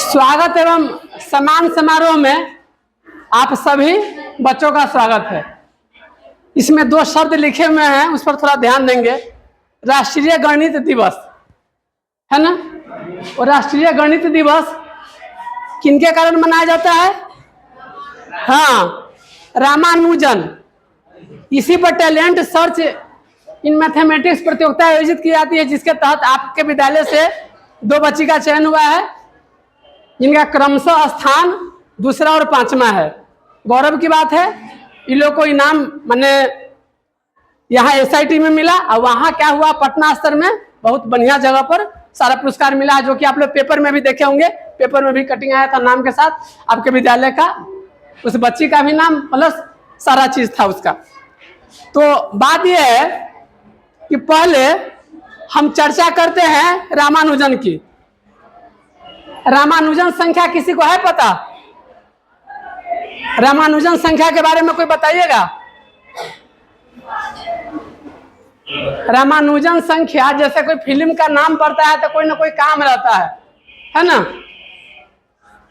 स्वागत एवं सम्मान समारोह में आप सभी बच्चों का स्वागत है। इसमें दो शब्द लिखे हुए हैं, उस पर थोड़ा ध्यान देंगे। राष्ट्रीय गणित दिवस है ना। और राष्ट्रीय गणित दिवस किनके कारण मनाया जाता है? हाँ, रामानुजन। इसी पर टैलेंट सर्च इन मैथमेटिक्स प्रतियोगिता आयोजित की जाती है, जिसके तहत आपके विद्यालय से दो बच्ची का चयन हुआ है, जिनका क्रमशः स्थान दूसरा और पांचवा है। गौरव की बात है, इन लोगों को इनाम माने यहाँ SIT में मिला, और वहाँ क्या हुआ, पटना स्तर में बहुत बढ़िया जगह पर सारा पुरस्कार मिला, जो कि आप लोग पेपर में भी देखे होंगे। पेपर में भी कटिंग आया था नाम के साथ आपके विद्यालय का, उस बच्ची का भी नाम प्लस सारा चीज था उसका। तो बात यह है कि पहले हम चर्चा करते हैं रामानुजन की। रामानुजन संख्या किसी को है पता? रामानुजन संख्या के बारे में कोई बताइएगा। रामानुजन संख्या, जैसे कोई फिल्म का नाम पड़ता है तो कोई ना कोई काम रहता है ना।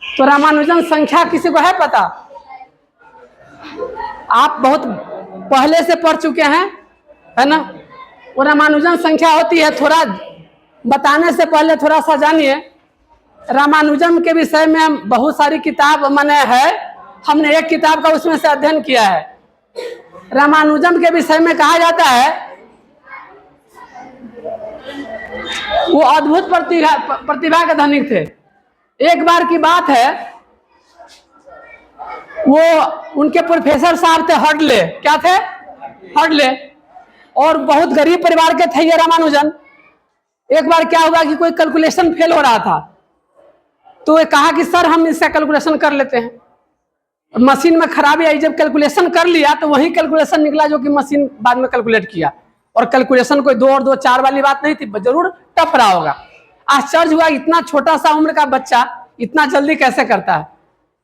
तो रामानुजन संख्या किसी को है पता? आप बहुत पहले से पढ़ चुके हैं, है ना। वो रामानुजन संख्या होती है, थोड़ा बताने से पहले थोड़ा सा जानिए। रामानुजन के विषय में हम बहुत सारी किताब मैंने है, हमने एक किताब का उसमें से अध्ययन किया है। रामानुजन के विषय में कहा जाता है वो अद्भुत प्रतिभा के धनिक थे। एक बार की बात है, वो उनके प्रोफेसर साहब थे हडले। क्या थे? हडले। और बहुत गरीब परिवार के थे ये रामानुजन। एक बार क्या हुआ कि कोई कैलकुलेशन फेल हो रहा था, तो ये कहा कि सर हम इसका कैलकुलेशन कर लेते हैं। मशीन में खराबी आई, जब कैलकुलेशन कर लिया तो वही कैलकुलेशन निकला जो कि मशीन बाद में कैलकुलेट किया। और कैलकुलेशन कोई 2 और 2 4 वाली बात नहीं थी, जरूर टफ रहा होगा। आश्चर्य हुआ, इतना छोटा सा उम्र का बच्चा इतना जल्दी कैसे करता है।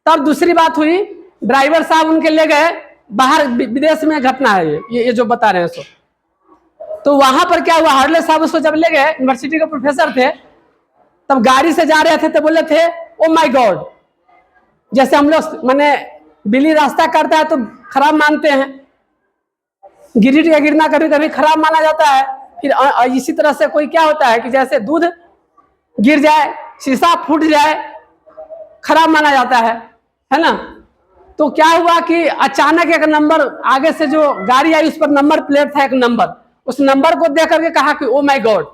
तब दूसरी बात हुई, ड्राइवर साहब उनके ले गए बाहर, विदेश में घटना है ये जो बता रहे हैं सो। तो वहां पर क्या हुआ, हडले साहब उसको जब ले गए, यूनिवर्सिटी के प्रोफेसर थे, तब गाड़ी से जा रहे थे तो बोले थे ओ माय गॉड। जैसे हम लोग माने बिल्ली रास्ता करता है तो खराब मानते हैं, गिरिट या गिरना कभी कभी खराब माना जाता है। फिर इसी तरह से कोई क्या होता है कि जैसे दूध गिर जाए, शीशा फूट जाए, खराब माना जाता है ना। तो क्या हुआ कि अचानक एक नंबर आगे से जो गाड़ी आई, उस पर नंबर प्लेट था, एक नंबर। उस नंबर को देख करके कहा कि ओ माय गॉड,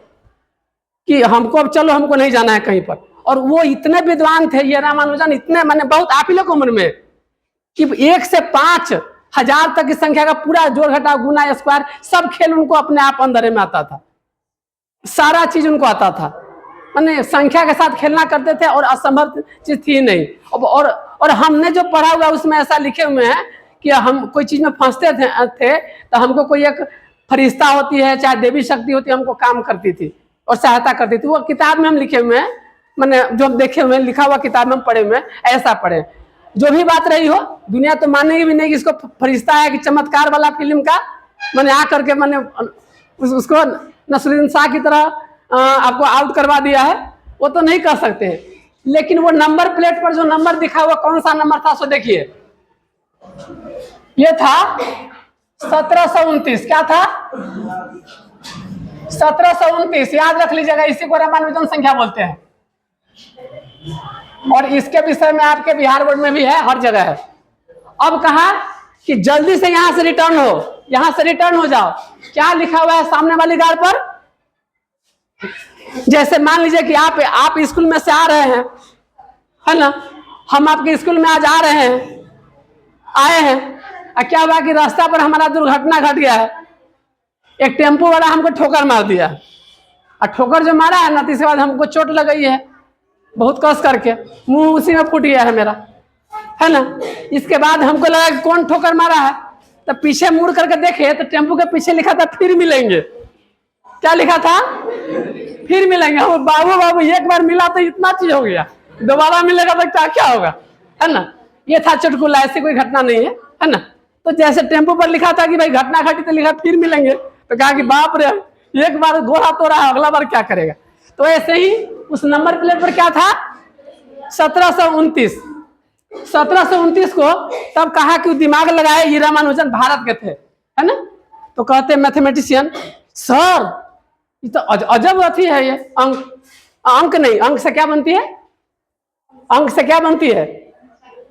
कि हमको अब चलो, हमको नहीं जाना है कहीं पर। और वो इतने विद्वान थे ये रामानुजन, इतने माने बहुत आप ही लोग उम्र में, कि 1 से 5,000 तक की संख्या का पूरा जोड़ घटाव गुना स्क्वायर सब खेल उनको अपने आप अंदर में आता था। सारा चीज उनको आता था, माने संख्या के साथ खेलना करते थे, और असंभव चीज थी नहीं। और हमने जो पढ़ा हुआ उसमें ऐसा लिखे हुए हैं कि हम कोई चीज में फंसते थे तो हमको कोई एक फरिश्ता होती है, चाहे देवी शक्ति होती है, हमको काम करती थी और सहायता करती थी। वो किताब में हम लिखे हुए हैं, मैंने जो हम देखे हुए हैं, लिखा हुआ किताब में हम पढ़े हुए हैं, ऐसा पढ़े। जो भी बात रही हो, दुनिया तो मानेगी भी नहीं कि इसको फरिश्ता है, कि चमत्कार वाला फिल्म का मैंने आ करके मैंने उसको नसरुद्दीन शाह की तरह आपको आउट करवा दिया है, वो तो नहीं कर सकते हैं। लेकिन वो नंबर प्लेट पर जो नंबर दिखा हुआ, कौन सा नंबर था, सो देखिए, ये था 1729। क्या था? 1729। याद रख लीजिएगा, इसी को रामानुजन संख्या बोलते हैं। और इसके विषय में आपके बिहार बोर्ड में भी है, हर जगह है। अब कहा कि जल्दी से यहां से रिटर्न हो, यहां से रिटर्न हो जाओ। क्या लिखा हुआ है सामने वाली गार पर? जैसे मान लीजिए कि आप स्कूल में से आ रहे हैं, है ना। हम आपके स्कूल में आज आ रहे हैं, आए हैं, और क्या हुआ कि रास्ता पर हमारा दुर्घटना घट गया है। एक टेम्पो वाला हमको ठोकर मार दिया, और ठोकर जो मारा है ना, तीसरे बाद हमको चोट लग गई है बहुत कस करके, मुंह उसी में फूट गया है मेरा, है ना। इसके बाद हमको लगा कि कौन ठोकर मारा है, तो पीछे मुड़ करके देखे तो टेम्पो के पीछे लिखा था फिर मिलेंगे। क्या लिखा था? फिर मिलेंगे। हम बाबू एक बार मिला तो इतना चीज हो गया, दोबारा मिलेगा तो क्या होगा, है ना। ये था चुटकुला, ऐसी कोई घटना नहीं है ना। तो जैसे टेम्पो पर लिखा था कि भाई घटना घटी, तो लिखा फिर मिलेंगे, तो कहा कि बाप रे, एक बार गोरा तो रहा, अगला बार क्या करेगा। तो ऐसे ही उस नंबर प्लेट पर क्या था? 1729 1729 को तब कहा कि दिमाग लगाए, ये रामानुजन भारत के थे, है ना। तो कहते मैथमेटिशियन, सर ये तो अजब अथी है, ये अंक नहीं, अंक से क्या बनती है, अंक से क्या बनती है,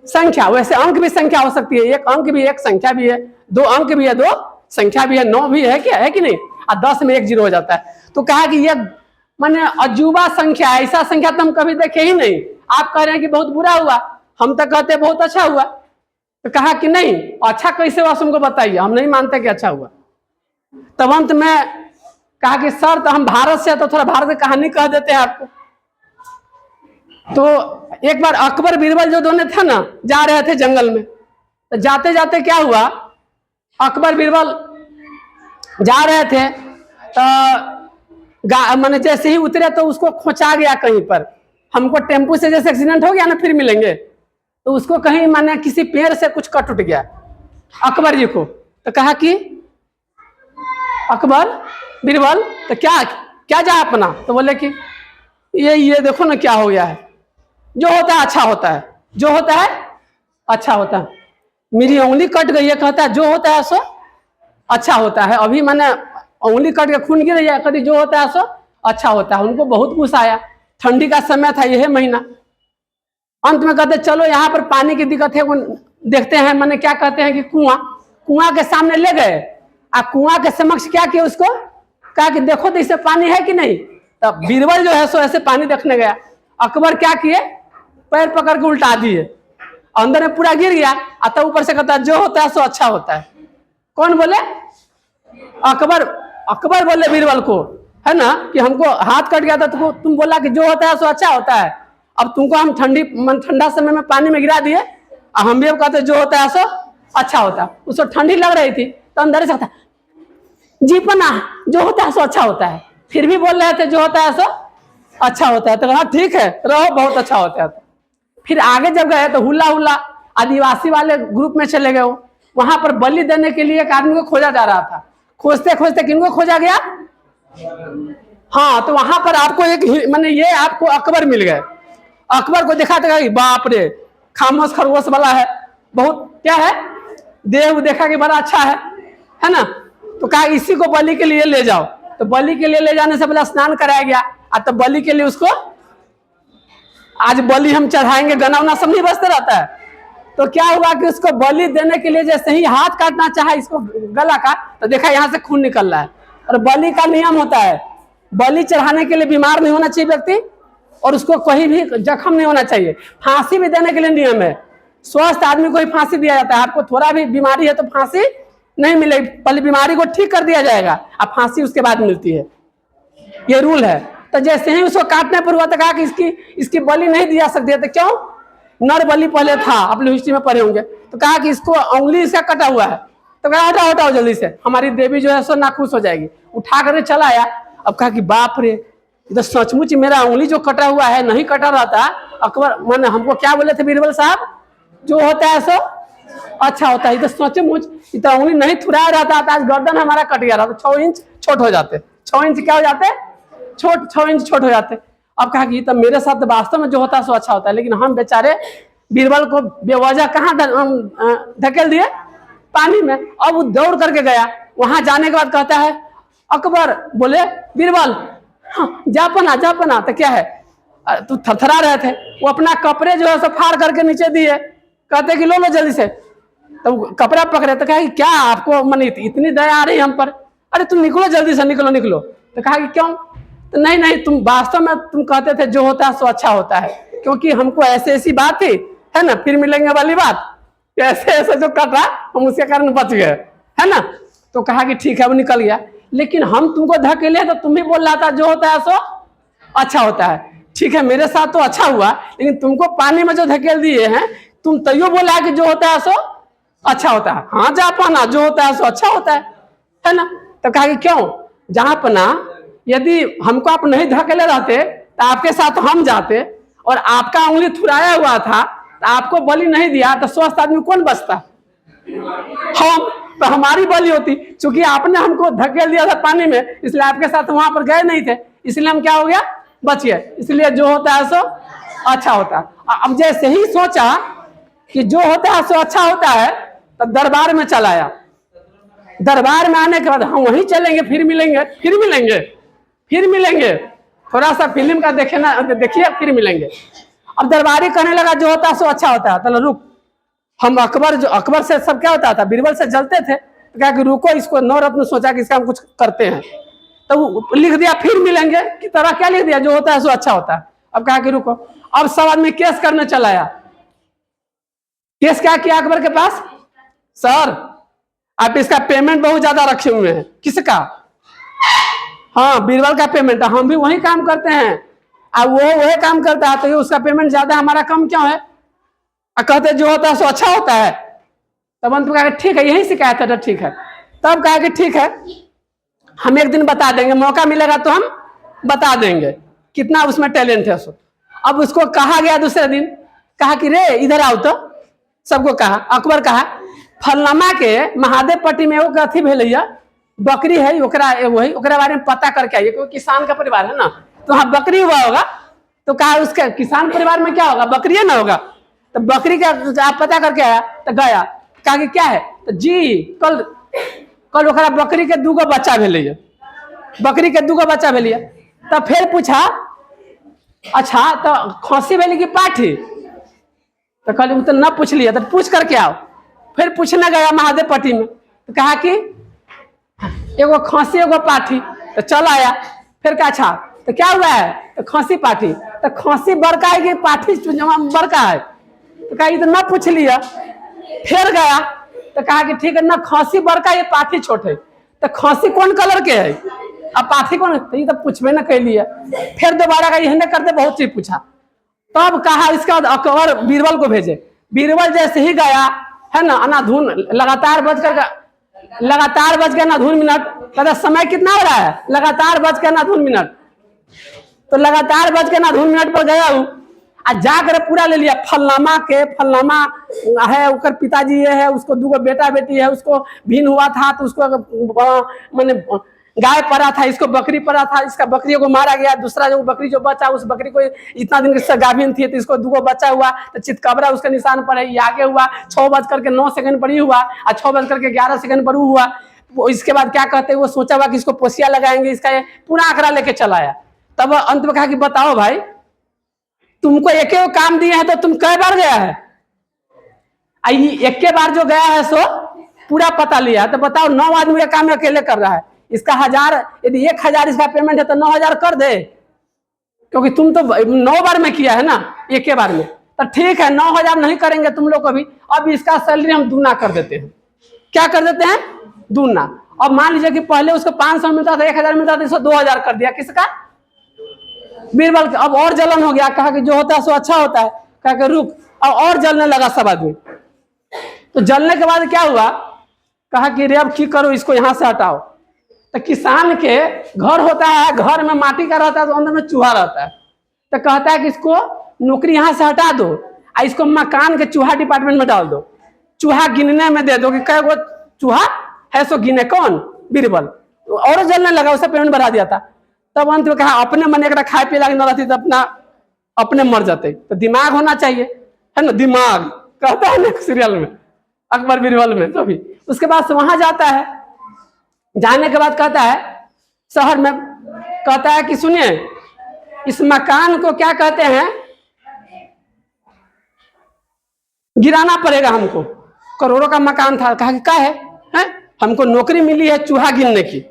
संख्या। वैसे अंक भी संख्या हो सकती है, एक अंक भी एक संख्या भी है, दो अंक भी है दो संख्या भी है, 9 भी है, क्या है कि नहीं, और 10 में 1 0 हो जाता है। तो कहा कि ये माने अजूबा संख्या, ऐसा संख्या तो हम कभी देखे ही नहीं। आप कह रहे हैं कि बहुत बुरा हुआ, हम तो कहते हैं बहुत अच्छा हुआ। तो कहा कि नहीं, अच्छा कैसे हुआ तुमको बताइए, हम नहीं मानते कि अच्छा हुआ। तब अंत में कहा कि सर तो हम भारत से, तो थोड़ा भारत की कहानी कह देते हैं आपको। तो एक बार अकबर बीरबल जो दोनों थे ना, जा रहे थे जंगल में, तो जाते जाते क्या हुआ, अकबर बीरबल जा रहे थे, तो मैंने जैसे ही उतरे तो उसको खोचा गया कहीं पर। हमको टेम्पू से जैसे एक्सीडेंट हो गया ना, फिर मिलेंगे, तो उसको कहीं माने किसी पेड़ से कुछ कट उठ गया अकबर जी को। तो कहा कि अकबर बीरबल तो क्या क्या जा अपना, तो बोले कि ये देखो ना क्या हो गया है, जो होता है अच्छा होता है, जो होता है अच्छा होता है। मेरी उंगली कट गई है, कहता है जो होता है सो अच्छा होता है। अभी मैंने उंगली कट के खून गिर गया, कभी जो होता है सो अच्छा होता है। उनको बहुत गुस्सा आया, ठंडी का समय था, यह महीना। अंत में कहते चलो यहाँ पर पानी की दिक्कत है, वो देखते हैं, मैंने क्या कहते हैं कि कुआं के सामने ले गए, आ कुआं के समक्ष क्या किया, उसको कहा कि देखो तो इससे पानी है कि नहीं। तब बीरबल जो है सो ऐसे पानी देखने गया, अकबर क्या किए, पैर पकड़ के उल्टा दिए, अंदर में पूरा गिर गया। तब ऊपर से कहता है जो होता है सो अच्छा होता है। कौन बोले, अकबर बोले बीरबल को, है ना, कि हमको हाथ कट गया था, तुम बोला कि जो होता है सो अच्छा होता है। अब तुमको हम ठंडा समय में पानी में गिरा दिए, और हम भी अब कहते जो होता है सो अच्छा होता है। उसको ठंडी लग रही थी, तो अंदर से कहता जी पना, जो होता है सो अच्छा होता है। फिर भी बोल रहे थे जो होता है सो अच्छा होता है। तो हाँ ठीक है, रहो, बहुत अच्छा होता है। फिर आगे जब गए तो हुला आदिवासी वाले ग्रुप में चले गए। वहां पर बलि देने के लिए एक आदमी को खोजा जा रहा था। खोजते खोजते किनको खोजा गया, हाँ, तो वहां पर आपको एक माने ये आपको अकबर मिल गए। अकबर को देखा था कि बाप रे, खामोश खरगोश वाला है, बहुत क्या है, देव देखा कि बड़ा अच्छा है ना। तो कहा इसी को बलि के लिए ले जाओ। तो बलि के लिए ले जाने से पहले स्नान कराया गया। तो बलि के लिए उसको, आज बलि हम चढ़ाएंगे, गना उना सब नहीं बजते रहता है। तो क्या हुआ कि उसको बलि देने के लिए जैसे ही हाथ काटना चाहा इसको गला का, तो देखा यहाँ से खून निकल रहा है। और बलि का नियम होता है, बलि चढ़ाने के लिए बीमार नहीं होना चाहिए व्यक्ति, और उसको कहीं भी जख्म नहीं होना चाहिए। फांसी भी देने के लिए नियम है, स्वस्थ आदमी को ही फांसी दिया जाता है। आपको थोड़ा भी बीमारी है तो फांसी नहीं मिलेगी, पहले बीमारी को ठीक कर दिया जाएगा, अब फांसी उसके बाद मिलती है, ये रूल है। तो जैसे ही उसको काटने पर हुआ तो कहा कि इसकी बलि नहीं दिया सकती है। तो क्यों, नर बलि पहले था, आप लोग हिस्ट्री में पढ़े होंगे। तो कहा कि इसको उंगली इसका कटा हुआ है। तो कहा हटाओ जल्दी से, हमारी देवी जो है सो नाखुश हो जाएगी। उठा कर चला आया। अब कहा कि बाप रे, तो सचमुच मेरा उंगली जो कटा हुआ है नहीं कटा रहा था। अकबर मैंने हमको क्या बोले थे बीरबल साहब, जो होता है सो अच्छा होता है। तो सचमुच इतना उंगली नहीं थुराया रहता था, आज गर्दन हमारा कट गया था। 6 इंच छोट हो जाते, 6 इंच क्या हो जाते, छोट 6 इंच छोट हो जाते। अब कहा कि तब मेरे साथ वास्तव में जो होता है सो अच्छा होता है, लेकिन हम बेचारे बीरबल को बेवजह कहाँ धकेल दिए, पानी में। अब वो दौड़ करके गया। वहां जाने के बाद कहता है अकबर बोले बीरबल, हाँ, जा पना। तो क्या है, तू थरथरा रहे थे, वो अपना कपड़े जो है सो फाड़ करके नीचे दिए, कहते कि लो जल्दी से। तो कपड़ा पकड़े। तो कहा कि क्या आपको मन इतनी दया आ रही हम पर, अरे तुम निकलो जल्दी से, निकलो। तो कहा कि क्यों, तो नहीं तुम वास्तव में तुम कहते थे जो होता है सो अच्छा होता है, क्योंकि हमको ऐसी बात थी, है ना, फिर मिलेंगे वाली बात, ऐसे जो कटा हम उसके कारण बच गए, है ना। तो कहा कि ठीक है, वो निकल गया। लेकिन हम तुमको धकेले तो तुम ही बोल रहा था जो होता है सो अच्छा होता है। ठीक है, मेरे साथ तो अच्छा हुआ, लेकिन तुमको पानी में जो धकेल दिए हैं, तुम तैयो बोला कि जो होता है सो अच्छा होता है। हाँ जा पाना, जो होता है सो अच्छा होता है ना। तो कहा कि क्यों, जहां पना, यदि हमको आप नहीं धकेले रहते तो आपके साथ हम जाते, और आपका उंगली थुराया हुआ था तो आपको बलि नहीं दिया, तो स्वस्थ आदमी कौन बचता, हम। तो हमारी बलि होती, चूंकि आपने हमको धकेल दिया था पानी में, इसलिए आपके साथ वहां पर गए नहीं थे, इसलिए हम क्या हो गया, बच गए। इसलिए जो होता है सो अच्छा होता है। अब जैसे ही सोचा कि जो होता है सो अच्छा होता है, तब दरबार में चला आया। दरबार में आने के बाद हम वहीं चलेंगे, फिर मिलेंगे, फिर मिलेंगे, फिर मिलेंगे, थोड़ा सा फिल्म का देखे ना, देखिए फिर मिलेंगे। अब दरबारी कहने लगा जो होता है सो अच्छा होता है। तो रुक, हम अकबर से सब क्या होता था, बीरबल से जलते थे, तो क्या कि रुको, इसको नवरत्न सोचा कि इसका हम कुछ करते हैं, तो लिख दिया फिर मिलेंगे की तरह, क्या लिख दिया, जो होता है सो अच्छा होता है। अब कहा कि रुको, अब सब आदमी केस करने चला आया। केस क्या किया अकबर के पास, सर आप इसका पेमेंट बहुत ज्यादा रखे हुए हैं। किसका, हाँ बीरबल का पेमेंट, हम भी वही काम करते हैं, अब वो वही काम करता है, तो ये उसका पेमेंट ज्यादा, हमारा कम क्यों है। कहते जो होता है सो अच्छा होता है। तब अंत में कहा ठीक है, यही शिकायत है, तो ठीक है। तब कहा कि ठीक है, हम एक दिन बता देंगे, मौका मिलेगा तो हम बता देंगे कितना उसमें टैलेंट है। सो अब उसको कहा गया दूसरे दिन, कहा कि रे इधर आओ, तो सबको कहा, अकबर कहा फलनामा के महादेव पट्टी में वो अथी भेल बकरी है, वही ओकरा बारे में पता करके आइए, क्योंकि किसान का परिवार है ना, तो हाँ बकरी हुआ होगा। तो कहा उसके किसान परिवार में क्या होगा, बकरी ना होगा। तो बकरी का आप पता करके आया, तो गया, कहा कि क्या है, तो जी कल ओकरा बकरी के 2 बच्चा भेल, बकरी के 2 बच्चा भेल। तब फिर पूछा अच्छा तो खसी भेली कि पाठी, तो कहली तो न पूछ लिया, तो पूछ करके आओ। फिर पूछने गया महादेव पट्टी में, तो कहा कि एगो खसी एगो पाठी, तो चल आया। फिर कहा अच्छा तो क्या हुआ है, तो खसी पाठी, तो खसी बड़का है कि पाठी बड़का है, तो कहा ये तो न पूछ लिया। फिर गया तो कहा कि ठीक है ना, खसी बड़का ये पाठी छोटे, तो खसी कौन कलर के है, अब पाठी कौन, तो ये तो पूछबे न कर लिया। फिर दोबारा का यही करते बहुत चीज पूछा। तब कहा इसके बाद अकबर बीरबल को भेजे। बीरबल जैसे ही गया है ना, अनाधुन लगातार बज के अनाधुन मिनट, कहता समय कितना हो रहा है, लगातार बज के अनाधुन मिनट, तो लगातार बज के अनाधुन मिनट पर गया हूँ, जाकर पूरा ले लिया। फलनामा है, उसका पिताजी ये है, उसको 2 बेटा बेटी है, उसको भिन्न हुआ था, तो उसको मैंने गाय पड़ा था, इसको बकरी पड़ा था, इसका बकरी को मारा गया, दूसरा जो बकरी जो बचा, उस बकरी को इतना दिन से गाभिन थी, तो इसको 2 बच्चा हुआ, तो चितकबरा उसका निशान पर है, ये आगे हुआ 6:09 पर ही हुआ, और 6:11 पर हुआ। इसके बाद क्या कहते हैं, वो सोचा हुआ कि इसको पोसिया लगाएंगे, इसका पूरा आंकड़ा लेके चला आया। तब अंत में कहा कि बताओ भाई, तुमको एक काम दिए हैं तो तुम कई बार गया है, एक के बार जो गया है सो पूरा पता लिया, तो बताओ 9 आदमी का काम अकेले कर रहा है, इसका 1000, यदि 1000 इसका पेमेंट है तो 9000 कर दे, क्योंकि तुम तो 9 बार में किया है ना, एक के बार में, तो ठीक है 9000 नहीं करेंगे तुम लोग को भी, अब इसका सैलरी हम दूना कर देते हैं। क्या कर देते हैं, दूना। अब मान लीजिए कि पहले उसको 500 मिलता था, 1000 मिलता था, इसको 2000 कर दिया, किसका, बीरबल। अब और जलन हो गया, कहा कि जो होता है सो अच्छा होता है, कहा कि रुक, अब और जलने लगा सब आदमी। तो जलने के बाद क्या हुआ, कहा कि रे अब की करो, इसको यहां से हटाओ। तो किसान के घर होता है, घर में माटी का रहता है, तो अंदर में चूहा रहता है, तो कहता है कि इसको नौकरी यहां से हटा दो, और इसको मकान के चूहा डिपार्टमेंट में डाल दो, चूहा गिनने में दे दो कि कै गो चूहा है, सो गिने कौन, बीरबल। और जलने लगा, उसे पेमेंट बढ़ा दिया था। तब अंत में कहा अपने मन एक खाए पी लागे न रहती तो अपने मर जाते, तो दिमाग होना चाहिए, है ना, दिमाग कहता है ना सीरियल में, अकबर बीरबल में, तो भी उसके बाद वहां जाता है। जाने के बाद कहता है शहर में, कहता है कि सुनिए इस मकान को क्या कहते हैं, गिराना पड़ेगा हमको, करोड़ों का मकान था। कहा कि क्या है, हमको नौकरी मिली है चूहा गिनने की,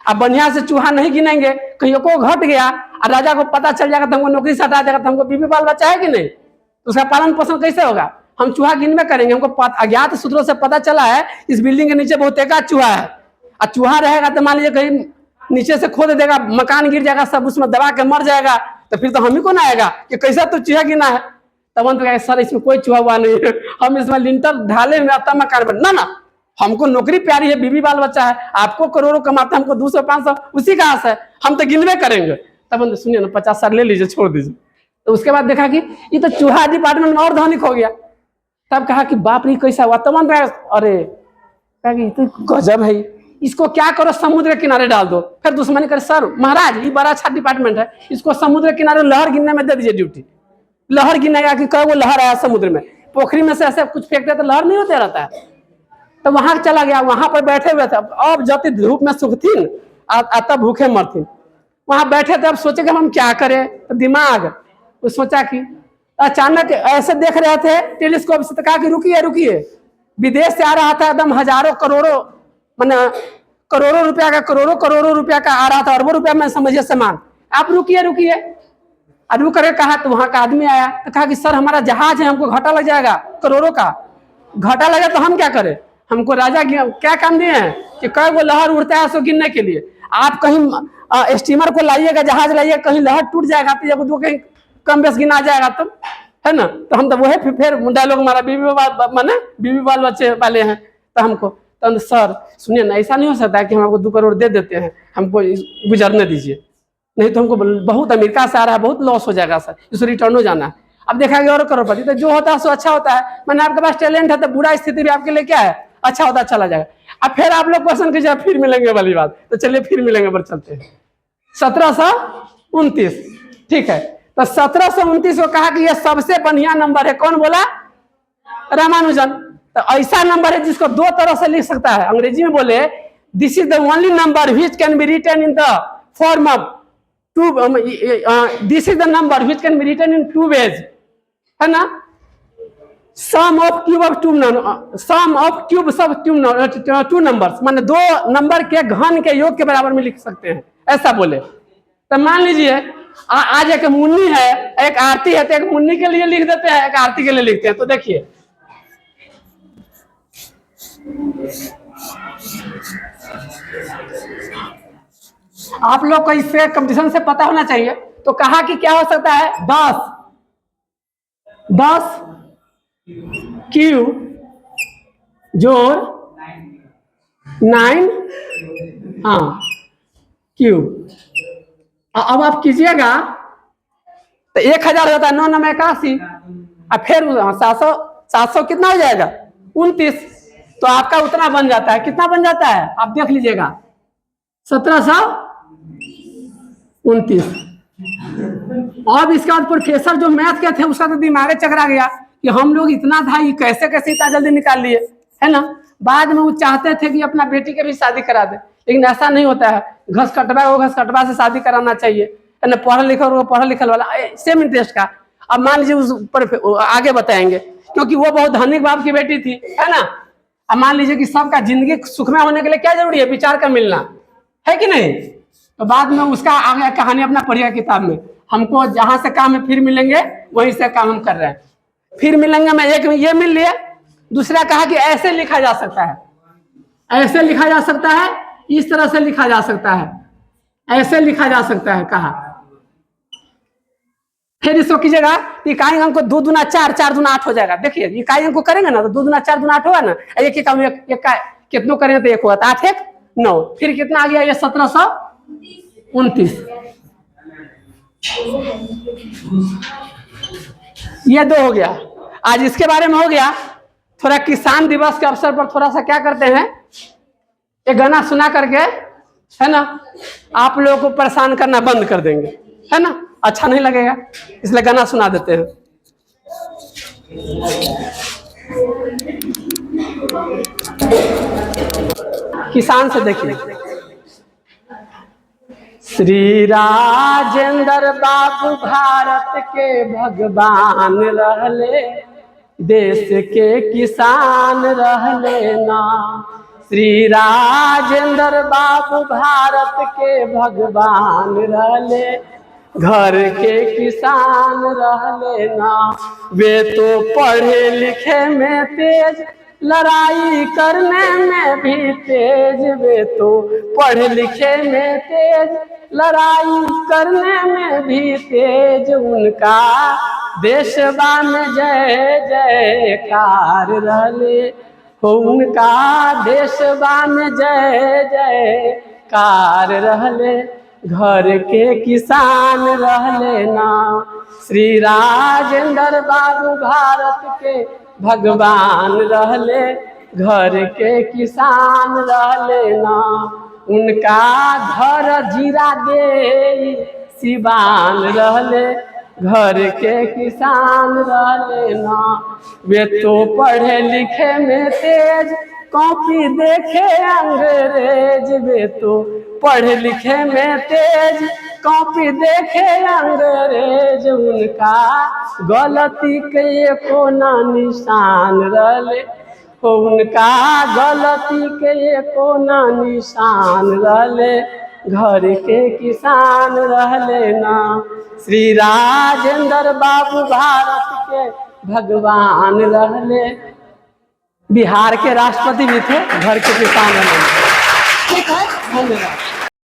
अब बढ़िया से चूहा नहीं गिनेंगे, कहीं को घट गया और राजा को पता चल जाएगा तो हमको नौकरी से हटा देगा, तो हमको बीबी बाल बच्चा है कि नहीं, तो उसका पालन पोषण कैसे होगा, हम चूहा गिनवे करेंगे। हमको अज्ञात सूत्रों से पता चला है इस बिल्डिंग के नीचे बहुत एकाध चूहा है, और चूहा रहेगा तो मान लीजिए कहीं नीचे से खोद देगा, मकान गिर जाएगा, सब उसमें दबा के मर जाएगा, तो फिर तो हम ही को ना आएगा कि कैसा तो चूहा गिना है। तब अंत में सर इसमें कोई चूहा हुआ नहीं है, हम इसमें लिंटर ढाले हुए अपना मकान बन ना, हमको नौकरी प्यारी है, बीबी बाल बच्चा है, आपको करोड़ों कमाते हैं, हमको 200-500 उसी का आस है, हम तो गिनवे करेंगे। तब सुनिए ना 50 साल ले लीजिए, छोड़ दीजिए। तो उसके बाद देखा कि ये तो चूहा डिपार्टमेंट में और धनिक हो गया। तब कहा कि बाप रे कैसा हुआ, तब अरे कहा कि तो गजब है, इसको क्या करो समुद्र के किनारे डाल दो। फिर दुश्मनी करे, सर महाराज ये बड़ा अच्छा डिपार्टमेंट है, इसको समुद्र के किनारे लहर गिनने में दे दीजिए ड्यूटी। लहर गिनेगा कि कई वो लहर आया समुद्र में। पोखरी में से ऐसे कुछ फेंकते तो लहर नहीं होते रहता है। तो वहां चला गया, वहां पर बैठे हुए थे। अब जब धूप में सूखतीन तब भूखे मरतीन। वहां बैठे थे, अब सोचे कि हम क्या करें। तो दिमाग वो सोचा कि अचानक ऐसे देख रहे थे टेलीस्कोप से, तो कहा कि रुकिए रुकिए, विदेश से आ रहा था एकदम हजारों करोड़ों मैंने करोड़ों रुपया का करोड़ों रुपया का आ रहा था, अरबों रुपया में समझिए सामान। आप रुकिए रुकिए। रुक करके कहा तो वहां का आदमी आया तो कहा कि सर हमारा जहाज है, हमको घाटा लग जाएगा करोड़ों का। घाटा लगे तो हम क्या करें, हमको राजा क्या काम दिए हैं कि कई वो लहर उड़ता है उसको गिनने के लिए। आप कहीं स्टीमर को लाइएगा, जहाज लाइएगा, कहीं लहर टूट जाएगा तो जब वो कहीं कम बेस गिना जाएगा तो, है ना। तो हम तो वही फिर डायलॉग हमारा बीवी बाल बच्चे वाले हैं। तो हमको तो सर सुनिए ना, ऐसा नहीं हो सकता है कि हम आपको 2 करोड़ दे देते हैं, हमको गुजरने दीजिए, नहीं तो हमको बहुत अमेरिका से आ रहा है, बहुत लॉस हो जाएगा सर, इसको रिटर्न हो जाना है। अब देखा गया और करोड़पति, तो जो होता है सो अच्छा होता है। मैंने आपके पास टैलेंट है तो बुरा स्थिति भी आपके लिए क्या है, अच्छा होता है, चला जाएगा। अब फिर आप लोग क्वेश्चन कीजिए फिर मिलेंगे वाली बात, तो चलिए फिर मिलेंगे पर चलते हैं। 1729 ठीक है। तो 1729 को कहा कि यह सबसे बढ़िया नंबर है। कौन बोला, रामानुजन। तो ऐसा नंबर है जिसको 2 तरह से लिख सकता है। अंग्रेजी में बोले this is the only number which can be written in the form of this is the number which can be written in 2 ways, है ना। Sum of cube of 2 numbers, माने 2 नंबर के घन के योग के बराबर में लिख सकते हैं, ऐसा बोले। तो मान लीजिए आज एक मुन्नी है, एक आरती है, तो एक मुन्नी के लिए लिख देते हैं, एक आरती के लिए लिखते हैं। तो देखिए आप लोग को इससे कंपटीशन से पता होना चाहिए। तो कहा कि क्या हो सकता है, 10 क्यू जोड़ 9 हाँ क्यूब। अब आप कीजिएगा तो 1000 होता है, 9 9 81, और फिर 700 कितना हो जाएगा, 29। तो आपका उतना बन जाता है, कितना बन जाता है आप देख लीजिएगा, 1729। अब इसके बाद प्रोफेसर जो मैथ के थे उसका तो दिमाग चकरा गया कि हम लोग इतना था, ये कैसे कैसे इतना जल्दी निकाल लिए, है ना। बाद में वो चाहते थे कि अपना बेटी के भी शादी करा दे, लेकिन ऐसा नहीं होता है। घस कटवा से शादी कराना चाहिए, है ना। पढ़ा लिखल वाला सेम इंटरेस्ट का। अब मान लीजिए उस पर आगे बताएंगे, क्योंकि वो बहुत धनिक बाप की बेटी थी, है ना। अब मान लीजिए कि सबका जिंदगी सुखमय होने के लिए क्या जरूरी है, विचार का मिलना, है कि नहीं। तो बाद में उसका आगे कहानी अपना पढ़िएगा किताब में। हमको जहां से काम है फिर मिलेंगे, वहीं से काम हम कर रहे हैं। फिर मिलेंगे में एक ये मिल लिए, दूसरा कहा कि ऐसे लिखा जा सकता है, ऐसे लिखा जा सकता है, इस तरह से लिखा जा सकता है, ऐसे लिखा जा सकता है कहा। फिर इसको कीजिएगा, इकाई अंक को 2 दूना 4, 4 दूना 8 हो जाएगा। देखिए इकाई अंक को करेंगे ना तो 2 दूना 4 दूना 8 होगा ना। एक कितनों करेंगे तो 1 होगा, तो 8 1 9। फिर कितना आ गया ये 1729। ये 2 हो गया। आज इसके बारे में हो गया। थोड़ा किसान दिवस के अवसर पर थोड़ा सा क्या करते हैं, एक गाना सुना करके, है ना, आप लोगों को परेशान करना बंद कर देंगे, है ना। अच्छा नहीं लगेगा इसलिए गाना सुना देते हैं। किसान से देखिए, श्री राजेंद्र बाबू भारत के भगवान रहले, देश के किसान रहले ना। श्री राजेंद्र बाबू भारत के भगवान रहले, घर के किसान रहले ना। वे तो पढ़े लिखे में तेज, लड़ाई करने में भी तेज। वे तो पढ़े लिखे में तेज, लड़ाई करने में भी तेज। उनका देशवा में जय जयकार रहले, उनका देशवा में जय जयकार रहले, घर के किसान रहले ना। श्री राजेंद्र बाबू भारत के भगवान रहले, घर के किसान रहले ना। उनका घर जीरा दे सिवान रहले, घर के किसान रहले ना। वे तो पढ़े लिखे में तेज, कॉपी देखे अंग्रेज। वे तो पढ़े लिखे में तेज, कॉपी देखे अंग्रेज। उनका गलती के कोना निशान रहले, उनका गलती के कोना निशान रहले। घर के किसान रहले ना। श्री राजेंद्र बाबू भारत के भगवान रहले। बिहार के राष्ट्रपति भी थे, घर के किसान रहले। ठीक है, धन्यवाद।